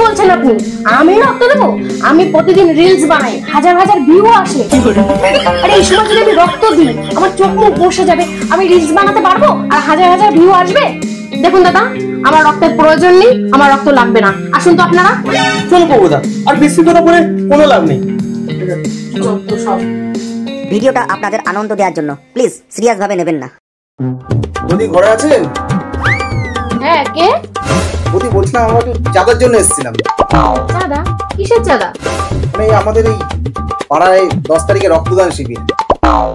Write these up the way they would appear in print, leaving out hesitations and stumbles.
বলছেন আপনি? আমি রক্ত দেবো? আমি প্রতিদিন রিলস বানাই, হাজার হাজার ভিউ আসে। আরে এই সময় যদি আমি রক্ত দিই আমার চোখ মুখ বসে যাবে, আমি রিলস বানাতে পারবো আর হাজার হাজার ভিউ আসবে? দেখুন দাদা, আমার রক্তের প্রয়োজন নেই, আমার রক্ত লাগবে না। আসুন তো আপনারা। চলো প্রভুদা, আর বেশি কথা বলে কোনো লাভ নেই। যত সব। ভিডিওটা আপনাদের আনন্দ দেওয়ার জন্য, প্লিজ সিরিয়াস ভাবে নেবেন না। যদি ঘরে আছেন? হ্যাঁ, কে? বৌদি বলছিলাম, আমরা একটু চাঁদার জন্য এসেছিলাম। চাঁদা? কিসের চাঁদা? মানে আমাদের এই পাড়ায় 10 তারিখে রক্তদান শিবির,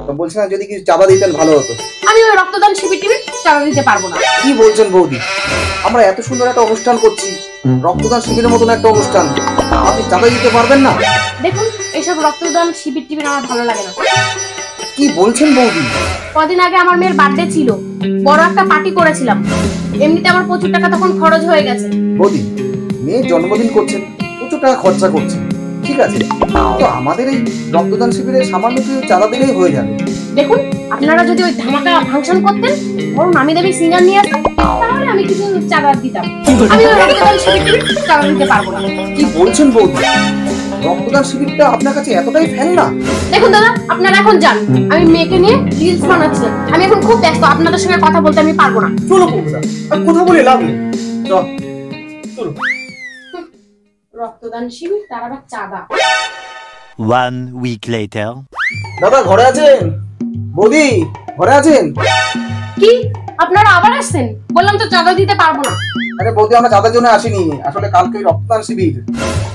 তো বলছিলাম যদি কিছু চাঁদা দিতেন ভালো হতো। আমি ওই রক্তদান শিবির চাঁদা দিতে পারবো না। কি বলছেন বৌদি? আমরা এত সুন্দর একটা অনুষ্ঠান করছি, রক্তদান শিবিরের মতন একটা অনুষ্ঠান, আপনি চাঁদা দিতে পারবেন না? দেখুন, এইসব রক্তদান শিবির টিবির আমার ভালো লাগে না। কি বলছেন বৌদি? কদিন আগে আমার মেয়ের বার্থডে ছিল, বড় একটা পার্টি করেছিলাম, এমনিতে আমার প্রচুর টাকা তখন খরচ হয়ে গেছে। বৌদি, মেয়ের জন্মদিন করছেন, প্রচুর টাকা খরচা করছেন, ঠিক আছে, তো আমাদের এই রক্তদান শিবিরে সামান্য কিছু চাঁদা দিলেই হয়ে যাবে। দেখুন, আপনারা যদি ওই ধামাকা ফাংশন করতেন, বড় নামি দামি সিঙ্গার নিয়ে আসতেন, তাহলে আমি কিছু চাঁদা দিতাম। আমি ওই রক্তদান শিবির চাঁদা দিতে পারবো না। কি বলছেন বৌদি? রক্তদান শিবিরটা আপনার কাছে এতটাই ফ্যান না? দেখুন দাদা, আপনারা এখন যান, আমি মেয়েকে নিয়ে রিলস বানাচ্ছিলাম, আমি এখন খুব ব্যস্ত, আপনাদের সঙ্গে কথা বলতে আমি পারবো না। চলো বৌদা, আর কথা বলে লাভ নেই, চলো। রক্তদান শিবির তার আবার চাঁদা। 1 week later. দাদা ঘরে আছেন? বৌদি ঘরে আছেন? কি আপনারা আবার আসছেন? বললাম তো চাঁদা দিতে পারবো না। আরে বৌদি, আমরা চাঁদার জন্য আসিনি, আসলে কালকে রক্তদান শিবির,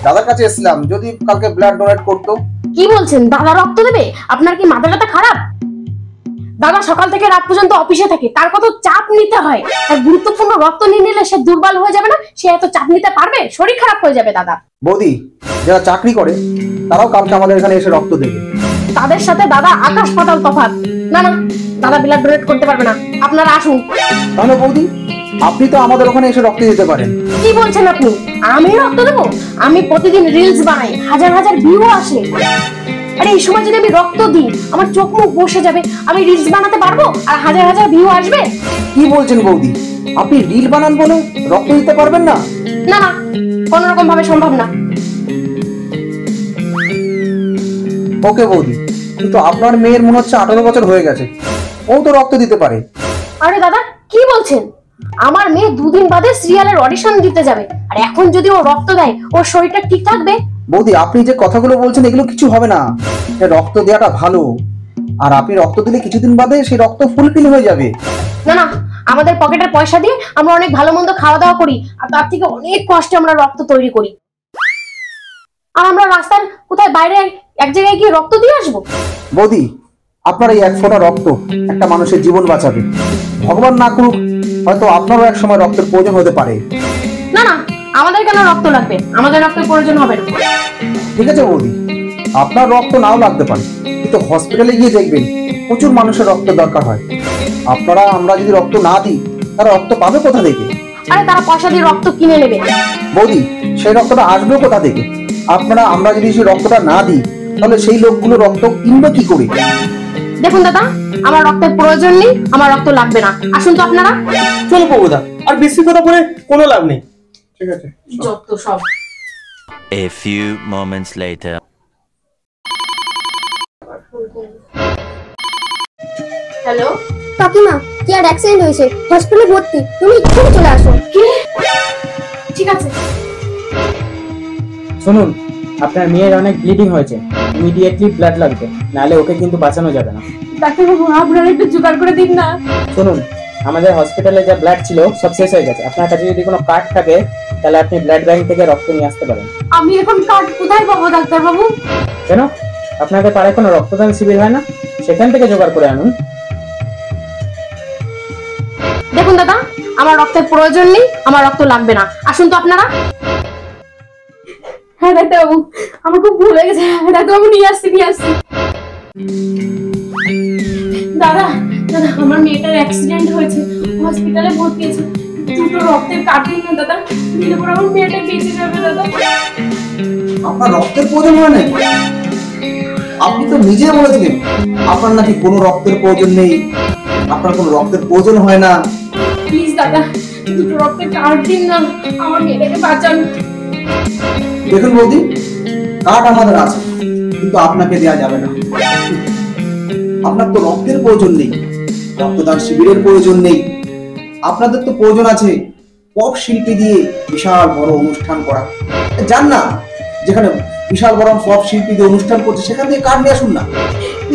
দাদার কাছে এসেছিলাম, যদি কালকে ব্লাড ডোনেট করতো। কি বলছেন? দাদা রক্ত দেবে? আপনার কি মাথাটা খারাপ? দাদা সকাল থেকে রাত পর্যন্ত অফিসে থাকে, তার কত চাপ নিতে হয়, আর গুরুত্বপূর্ণ রক্ত নিয়ে নিলে সে দুর্বল হয়ে যাবে না? সে এত চাপ নিতে পারবে? শরীর খারাপ হয়ে যাবে দাদা। বৌদি, যারা চাকরি করে তারাও কালকে আমাদের এখানে এসে রক্ত দেবে। তাদের সাথে দাদা আকাশ পাতাল তফাৎ। না না, দাদা ব্লাড ডোনেট করতে পারবে না, আপনারা আসুন। তাহলে বৌদি, আপনি তো আমাদের ওখানে এসে রক্ত দিতে পারেন। কি বলছেন আপনি? আমি রক্ত দেবো? আমি প্রতিদিন রিলস বানাই, হাজার হাজার ভিউ আসে। আরে এই সময় যদি আমি রক্ত দিই আমার চোখ মুখ বসে যাবে, আমি রিলস বানাতে পারবো আর হাজার হাজার ভিউ আসবে? কি বলছেন বৌদি? আপনি রিল বানান বলে রক্ত দিতে পারবেন না? না না, কোন রকম ভাবে সম্ভব না। ওকে বৌদি, কিন্তু আপনার মেয়ের মনে হচ্ছে 18 বছর হয়ে গেছে, ও তো রক্ত দিতে পারে। আরে দাদা, কি বলছেন? আমার মেয়ে 2 দিন বাদে সিরিয়ালের অডিশন দিতে যাবে, আর এখন যদি ও রক্ত দেয় ওর শরীরটা ঠিক থাকবে? বৌদি, আপনি যে কথাগুলো বলছেন এগুলো কিছু হবে না, রক্ত দেওয়াটা ভালো, আর আপনি রক্ত দিলে কিছুদিন বাদে সেই রক্ত ফুলফিল হয়ে যাবে। না না, আমাদের পকেটের পয়সা দিয়ে আমরা অনেক ভালো মন্দ খাওয়া দাওয়া করি, আর তার থেকে অনেক কষ্টে আমরা রক্ত তৈরি করি, আর আমরা রাস্তার কোথায় বাইরে এক জায়গায় গিয়ে রক্ত দিয়ে আসবো? বৌদি, আপনার এই 1 ফোঁটা রক্ত একটা মানুষের জীবন বাঁচাবে, ভগবান না করুক, হয়তো আপনারও এক সময় রক্তের প্রয়োজন হতে পারে। না না, আমাদের কেন রক্ত লাগবে? আমাদের রক্তের প্রয়োজন হবে না। ঠিক আছে বৌদি, আপনার রক্ত নাও লাগতে পারে, কিন্তু হসপিটালে গিয়ে দেখবেন প্রচুর মানুষের রক্ত দরকার হয়। আমরা যদি রক্ত না দিই তারা রক্ত পাবে কোথা থেকে? আরে তারা পয়সা দিয়ে রক্ত কিনে নেবে। বৌদি, সেই রক্তটা আসবে কোথা থেকে? আমরা যদি সেই রক্তটা না দিই তাহলে সেই লোকগুলো রক্ত কিনবে কি করে? দেখুন দাদা, আমার রক্তের প্রয়োজন নেই, আমার রক্ত লাগবে না। আসুন তো আপনারা। চলো প্রভুদা, আর বেশি কথা বলে কোনো লাভ নেই। ঠিক আছে, যত সব। A few moments later. Hello কাকিমা, কি আর অ্যাক্সিডেন্ট হয়েছে, হসপিটালে ভর্তি, তুমি এক্ষুনি চলে আসো। কি? ঠিক আছে। শুনুন, আপনার মেয়ের অনেক ব্লিডিং হয়েছে, ইমিডিয়েটলি ব্লাড লাগবে, নাহলে ওকে কিন্তু বাঁচানো যাবে না। ডাক্তারবাবু, আপনারা একটু জোগাড় করে দিন না। শুনুন, আমাদের হসপিটালে যা ব্লাড ছিল সব শেষ হয়ে গেছে, আপনার কাছে যদি কোনো কার্ড থাকে তাহলে আপনি ব্লাড ব্যাংক থেকে রক্ত নিয়ে আসতে পারেন। আমি এখন কার্ড কোথায় পাবো ডাক্তারবাবু? কেন, আপনাদের পাড়ায় কোনো রক্তদান শিবির হয় না? সেখান থেকে জোগাড় করে আনুন। দেখুন দাদা, আমার রক্তের প্রয়োজন নেই, আমার রক্ত লাগবে না। আসুন তো আপনারা। হ্যাঁ ডাক্তারবাবু, আমার খুব ভুল হয়ে গেছে, ডাক্তারবাবু নিয়ে আসছি। দাদা দাদা, আমার মেয়েটার অ্যাক্সিডেন্ট হয়েছে, হসপিটালে ভর্তি আছে, 2টো রক্তের কার্ড দিন না দাদা, দিলে পরে আমার মেয়েটা বেঁচে যাবে দাদা। আপনার রক্তের প্রয়োজন হয় না? আপনি তো নিজে বলেছিলেন আপনার নাকি কোনো রক্তের প্রয়োজন নেই, আপনার কোনো রক্তের প্রয়োজন হয় না। প্লিজ দাদা, 2টো রক্তের কার্ড দিন না, আমার মেয়েটাকে বাঁচান। দেখুন বৌদি, কার্ড আমাদের আছে, কিন্তু আপনাকে দেওয়া যাবে না। আপনার তো রক্তের প্রয়োজন নেই, রক্তদান শিবিরের প্রয়োজন নেই। আপনাদের তো প্রয়োজন আছে পপ শিল্পী দিয়ে বিশাল বড় অনুষ্ঠান করা। যান না, যেখানে বিশাল বড় পপ শিল্পী দিয়ে অনুষ্ঠান করছে সেখান থেকে কার্ড নিয়ে আসুন না।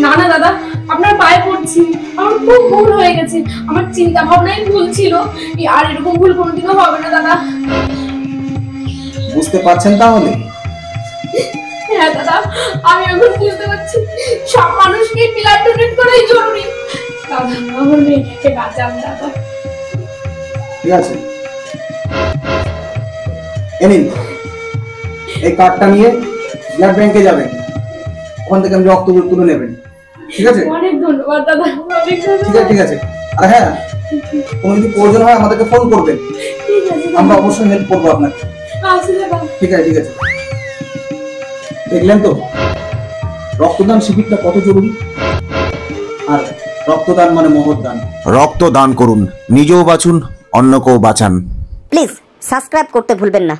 না না দাদা, আপনার পায়ে পড়ছি, আমার খুব ভুল হয়ে গেছে, আমার চিন্তা ভাবনাই ভুল ছিল, আর এরকম ভুল কোনোদিনও হবে না দাদা। বুঝতে পারছেন তাহলে? হ্যাঁ দাদা, আমি এখন বুঝতে পারছি সব মানুষকে ব্লাড ডোনেট করাই জরুরি। দাদা, আমার মেয়েকে বাঁচান দাদা। ঠিক আছে, এ নিন, এই কার্ডটা নিয়ে ব্লাড ব্যাংকে যাবেন, ওখান থেকে আপনি রক্ত তুলে নেবেন। ঠিক আছে? অনেক ধন্যবাদ দাদা, অনেক ঠিক আছে, ধন্যবাদ। ঠিক আছে। আর হ্যাঁ, কোনো যদি প্রয়োজন হয় আমাদেরকে ফোন করবেন, ঠিক আছে আমরা অবশ্যই হেল্প করবো আপনাকে। আসি দাদা। ঠিক আছে, ঠিক আছে। দেখলেন তো রক্তদান শিবিরটা কত জরুরি, আর রক্তদান মানে মহৎ দান। রক্ত দান করুন, নিজেও বাঁচুন, অন্যকেও বাঁচান। প্লিজ সাবস্ক্রাইব করতে ভুলবেন না।